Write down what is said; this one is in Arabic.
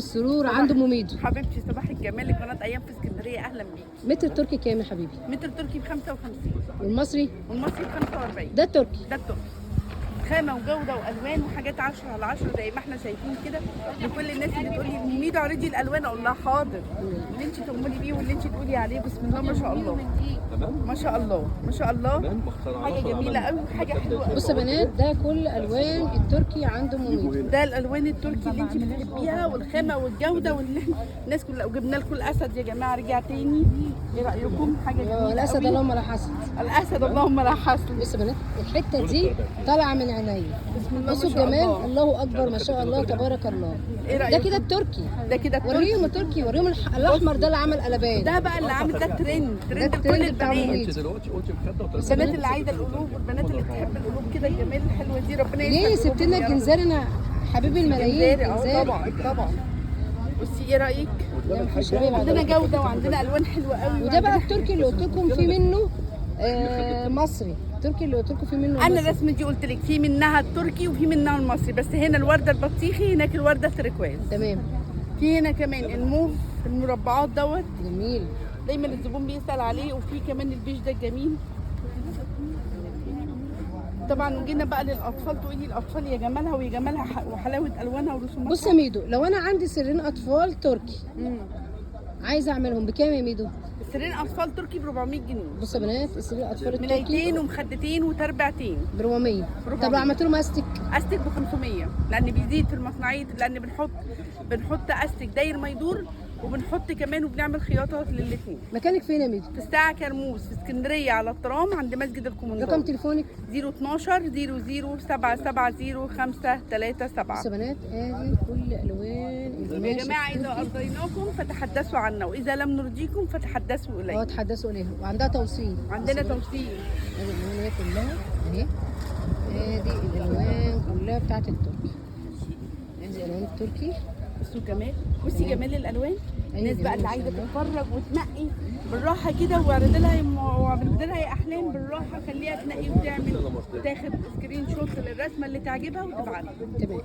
السرور عند ام ميدو. حبيبتي صباح الجمال لقناه ايام في اسكندريه، اهلا بيكي. متر تركي كام يا حبيبي؟ متر تركي ب 55 والمصري؟ والمصري ب 45. ده التركي. ده التركي خامه وجوده والوان وحاجات 10 على 10 زي ما احنا شايفين كده. لكل الناس اللي تقول لي ام ميدو عرضي الالوان، اقول لها حاضر. اللي انت تؤمري بيه واللي انت تقولي عليه بسم الله ما شاء الله. ما شاء الله ما شاء الله، حاجه جميله قوي وحاجه حلوه قوي. بصوا يا بنات، ده كل الوان التركي عند ام ميدو. ده الالوان التركي اللي انت بتحبيها والخامه والجوده الناس كلها. وجبنا لكم الاسد يا جماعه، رجع تاني. ايه رايكم؟ حاجه جميله. الاسد قوي. اللهم لا حسد. الاسد اللهم لا حسد. بصوا يا بنات، الحته دي طالعه من عينيا. بسم الله بصوا ما شاء الجمال، الله. الله اكبر ما شاء الله تبارك الله. ايه ده رايكم؟ كده التركي. ده كده التركي. وريهم التركي، وريهم الاحمر ده اللي عمل قلبان. ده بقى اللي عامل ده ترند ده كل الترند بتاع البنات. ميدو. البنات اللي عايزه القلوب والبنات اللي بتحب القلوب كده الجمال الحلوه دي. ربنا يسعد ليه سبت لنا قلوبهم يا رب. الجنزير؟ حبيبي الملايين جنزيري. الجنزير. طبعا طبعا. بصي ايه رايك؟ لا مفيش رأي بعد عندنا كده. جوده وعندنا الوان حلوه قوي. وده بقى التركي اللي قلت لكم فيه منه مصري. التركي اللي قلت لكم فيه منه انا مصري. الرسمه دي قلت لك في منها التركي وفي منها المصري، بس هنا الورده البطيخي، هناك الورده التركواز. تمام. في هنا كمان الموف المربعات دوت، جميل. دايما الزبون بيسال عليه. وفي كمان البيج ده الجميل. طبعا جينا بقى للاطفال، تقولي الاطفال يا جمالها ويا جمالها وحلاوه الوانها ورسوماتها. بص يا ميدو، لو انا عندي سرين اطفال تركي عايزه اعملهم بكام يا ميدو؟ السرير اطفال تركي ب 400 جنيه. بص يا بنات، السرين الاطفال التركي ملايتين ومخدتين وتربعتين ب 400. طب لو عملت لهم استك؟ استك ب 500، لان بيزيد في المصنعيه، لان بنحط استك داير ما يدور، وبنحط كمان وبنعمل خياطه للاثنين. مكانك فين يا ميدو؟ في الساعه كرموز في اسكندريه على الترام عند مسجد الكومندان. رقم تليفونك؟ 012 00 770 537. بص يا بنات، ادي كل الوان يا القماش جماعه اذا التركي. فتحدثوا فتحدثوا عنا، واذا لم نرضيكم فتحدثوا الينا. تحدثوا اليها، وعندها توصيل. عندنا توصيل. ادي الالوان هي كلها اهي. ادي الالوان كلها بتاعت التركي. ادي الوان التركي. بصوا جمال، بصي جمال الالوان. الناس بقى جميل اللي ما عايزه شاء الله. تتفرج وتنقي بالراحه كده، واعرض لها يا احلام بالراحه، خليها تنقي وتعمل وتاخد سكرين شوت للرسمه اللي تعجبها وتبعتها. تمام.